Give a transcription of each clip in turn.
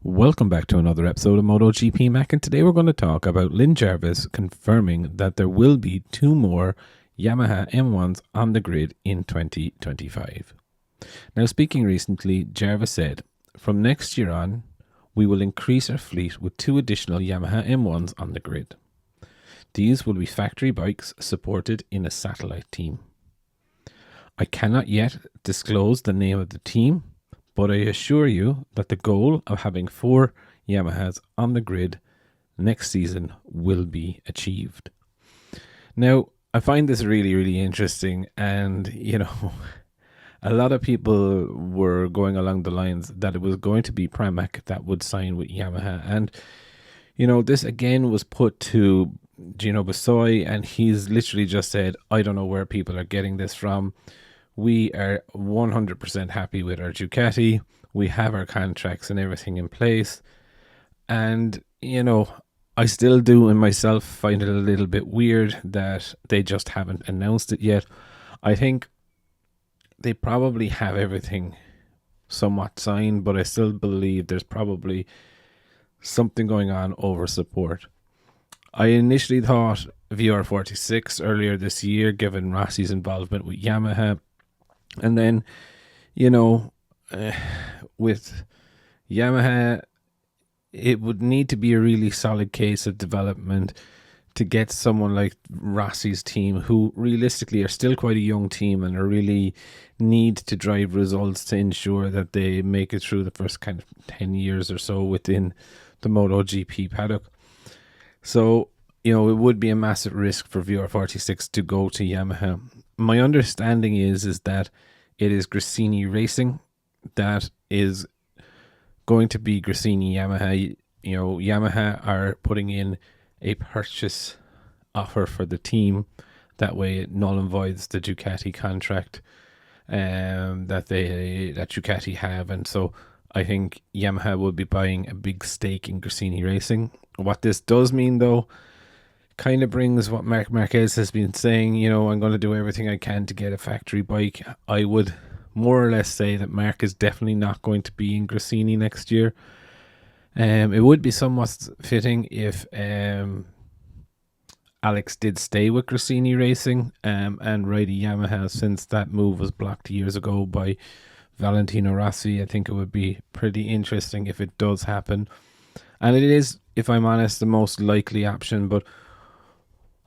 Welcome back to another episode of Motogp Mac, and today we're going to talk about Lynn Jarvis confirming that there will be 2 more Yamaha M1s on the grid in 2025. Now, speaking recently, Jarvis said, "From next year on, we will increase our fleet with 2 additional Yamaha M1s on the grid. These will be factory bikes supported in a satellite team. I cannot yet disclose the name of the team, but I assure you that the goal of having 4 Yamahas on the grid next season will be achieved." Now, I find this really, really interesting, and a lot of people were going along the lines that it was going to be Pramac that would sign with Yamaha, and this again was put to Gino Basoy, and he's literally just said, "I don't know where people are getting this from. We are 100% happy with our Ducati. We have our contracts and everything in place." And, I still do in myself find it a little bit weird that they just haven't announced it yet. I think they probably have everything somewhat signed, but I still believe there's probably something going on over support. I initially thought VR46 earlier this year, given Rossi's involvement with Yamaha. And then, with Yamaha, it would need to be a really solid case of development to get someone like Rossi's team, who realistically are still quite a young team and are really need to drive results to ensure that they make it through the first kind of 10 years or so within the MotoGP paddock. So, it would be a massive risk for VR46 to go to Yamaha. My understanding is that it is Gresini Racing that is going to be Gresini Yamaha. Yamaha are putting in a purchase offer for the team. That way it null and voids the Ducati contract that Ducati have. And so I think Yamaha will be buying a big stake in Gresini Racing. What this does mean, though, kind of brings what Marc Marquez has been saying, I'm going to do everything I can to get a factory bike. I would more or less say that Marc is definitely not going to be in Gresini next year. It would be somewhat fitting if Alex did stay with Gresini Racing and ride a Yamaha, since that move was blocked years ago by Valentino Rossi. I think it would be pretty interesting if it does happen. And it is, if I'm honest, the most likely option, but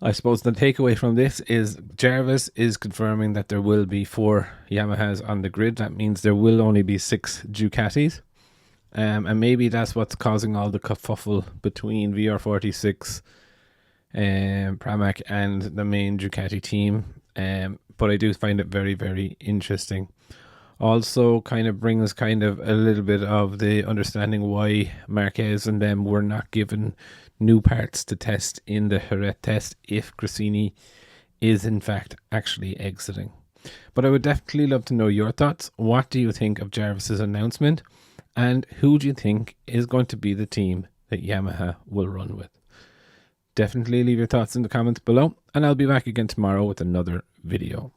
I suppose the takeaway from this is Jarvis is confirming that there will be 4 Yamahas on the grid. That means there will only be 6 Ducatis. And maybe that's what's causing all the kerfuffle between VR46, Pramac, and the main Ducati team. But I do find it very, very interesting. Also kind of brings kind of a little bit of the understanding why Marquez and them were not given new parts to test in the Jerez test if Gresini is in fact actually exiting. But I would definitely love to know your thoughts. What do you think of Jarvis's announcement? And who do you think is going to be the team that Yamaha will run with? Definitely leave your thoughts in the comments below, and I'll be back again tomorrow with another video.